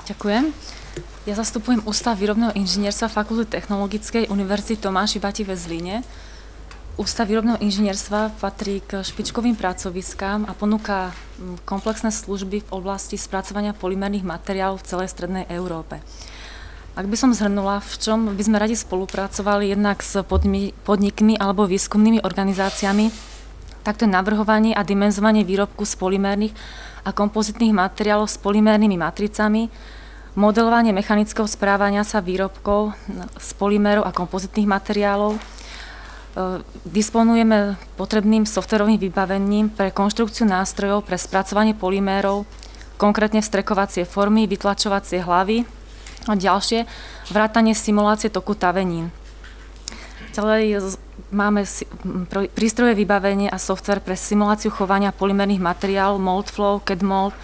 Ďakujem. Ja zastupujem Ústav výrobného inžinierstva Fakulty technologickej Univerzity Tomáš Bati ve Zlíne. Ústav výrobného inžinierstva patrí k špičkovým pracoviskám a ponúka komplexné služby v oblasti spracovania polymerných materiálov v celej strednej Európe. Ak by som zhrnula, v čom by sme radi spolupracovali jednak s podnikmi alebo výskumnými organizáciami, tak to je navrhovanie a dimenzovanie výrobku z polymérnych a kompozitných materiálov s polymérnymi matricami, modelovanie mechanického správania sa výrobkov z polymérov a kompozitných materiálov. Disponujeme potrebným softverovým vybavením pre konštrukciu nástrojov pre spracovanie polymérov, konkrétne vstrekovacie formy, vytlačovacie hlavy a ďalšie, vrátanie simulácie toku tavenín. Ďalej máme prístrojové vybavenie a software pre simuláciu chovania polymérnych materiálov Moldflow, CADMold,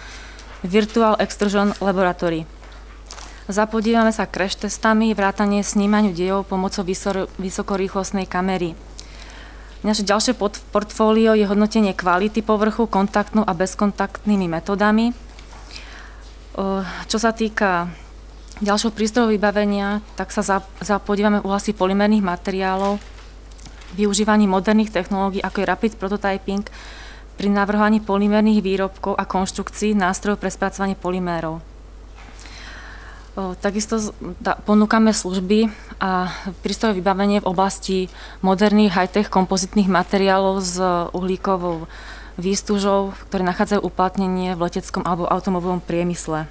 Virtual Extrusion Laboratory. Zapodívame sa crash testami, vrátanie snímaniu dejov pomocou vysokorýchlostnej kamery. Naše ďalšie portfólio je hodnotenie kvality povrchu kontaktnou a bezkontaktnými metodami. Čo sa týka ďalšieho prístrojového vybavenia, tak sa zapodívame v oblasti polymérnych materiálov, využívaní moderných technológií, ako je rapid prototyping, pri navrhovaní polymérnych výrobkov a konštrukcií nástrojov pre spracovanie polymérov. Takisto ponúkame služby a prístrojové vybavenie v oblasti moderných high-tech kompozitných materiálov s uhlíkovou výstužou, ktoré nachádzajú uplatnenie v leteckom alebo automobilovom priemysle.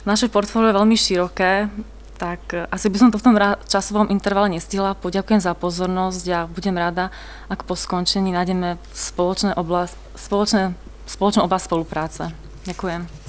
Naše portfólio je veľmi široké, tak asi by som to v tom časovom intervale nestihla. Poďakujem za pozornosť a budem rada, ak po skončení nájdeme spoločnú oblasť spolupráce. Ďakujem.